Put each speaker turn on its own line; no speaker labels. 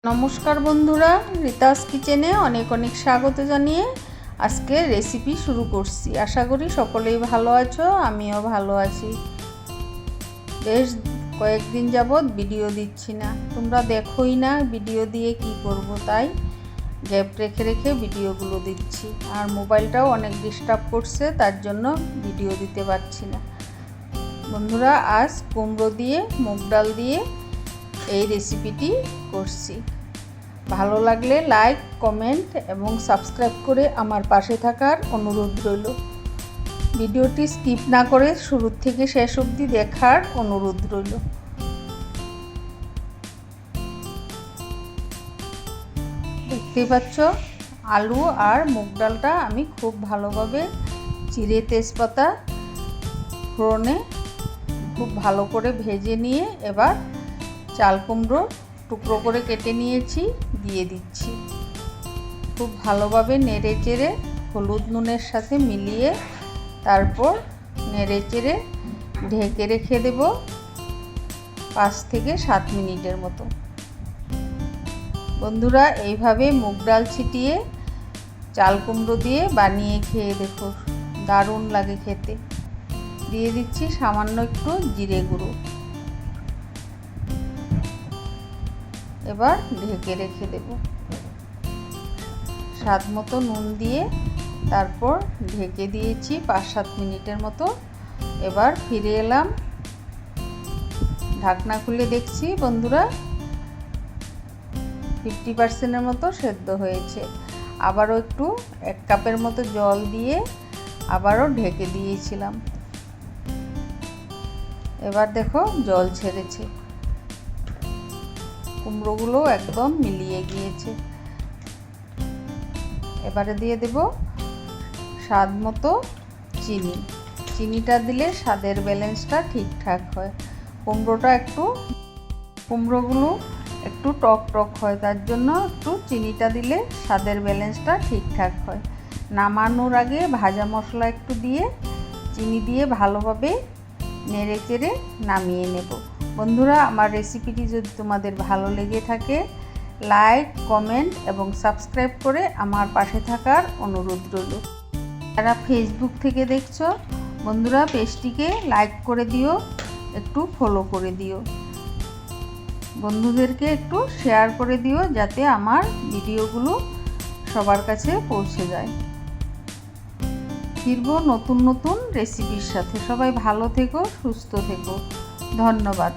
নমস্কার বন্ধুরা, রিতাস কিচেনে অনেক অনেক স্বাগত জানিয়ে আজকে রেসিপি শুরু করছি। আশা করি সকলেই ভালো আছো, আমিও ভালো আছি। বেশ কয়েকদিন যাবৎ ভিডিও দিচ্ছি না, তোমরা দেখোই না ভিডিও দিয়ে কি করব, তাই গ্যাপ রেখে রেখে ভিডিওগুলো দিচ্ছি। আর মোবাইলটাও অনেক ডিস্টার্ব করছে, তার জন্য ভিডিও দিতে পারছি না। বন্ধুরা, আজ কুমড়ো দিয়ে মুগ ডাল দিয়ে এই রেসিপিটি করছি। ভালো লাগলে লাইক, কমেন্ট এবং সাবস্ক্রাইব করে আমার পাশে থাকার অনুরোধ রইল। ভিডিওটি স্কিপ না করে শুরু থেকে শেষ অবধি দেখার অনুরোধ রইল। দেখতেই পাচ্ছ, আলু আর মুগ ডালটা আমি খুব ভালোভাবে চিড়ে তেজপাতা ফোড়নে খুব ভালো করে ভেজে নিয়ে এবার চাল কুমড়ো টুকরো করে কেটে নিয়েছি, দিয়ে দিচ্ছি। খুব ভালোভাবে নেড়ে চেড়ে হলুদ নুনের সাথে মিলিয়ে তারপর নেড়ে চেড়ে ঢেকে রেখে দেব 5 থেকে 7 মিনিটের মতো। বন্ধুরা, এইভাবে মুগ ডাল ছিটিয়ে চাল কুমড়ো দিয়ে বানিয়ে খেয়ে দেখো, দারুণ লাগে খেতে। দিয়ে দিচ্ছি সামান্য একটু জিরে গুঁড়ো। এবার ঢেকে রেখে দেব। স্বাদ মতো নুন দিয়ে তারপর ঢেকে দিয়েছি 5-7 মিনিটের মতো। এবার ফিরে এলাম, ঢাকনা খুলে দেখছি বন্ধুরা 50% মতো সেদ্ধ হয়েছে। আবারও একটু 1 কাপের মতো জল দিয়ে আবারও ঢেকে দিয়েছিলাম। এবার দেখো জল ছেড়েছে, কুমড়োগুলো একদম মিলিয়ে গিয়েছে। এবারে দিয়ে দেব স্বাদ মতো চিনি। চিনিটা দিলে স্বাদের ব্যালেন্সটা ঠিকঠাক হয়। কুমড়োগুলো একটু টক টক হয়, তার জন্য একটু চিনিটা দিলে স্বাদের ব্যালেন্সটা ঠিকঠাক হয়। নামানোর আগে ভাজা মশলা একটু দিয়ে চিনি দিয়ে ভালোভাবে নেড়ে চেড়ে নামিয়ে নেব। বন্ধুরা, আমার রেসিপিটি যদি তোমাদের ভালো লেগে থাকে লাইক, কমেন্ট এবং সাবস্ক্রাইব করে আমার পাশে থাকার অনুরোধ রইল। যারা ফেসবুক থেকে দেখছো বন্ধুরা, পেজটিকে লাইক করে দিও, একটু ফলো করে দিও, বন্ধুদেরকে একটু শেয়ার করে দিও যাতে আমার ভিডিওগুলো সবার কাছে পৌঁছে যায়। ফিরবো নতুন নতুন রেসিপির সাথে। সবাই ভালো থেকো, সুস্থ থেকো। ধন্যবাদ।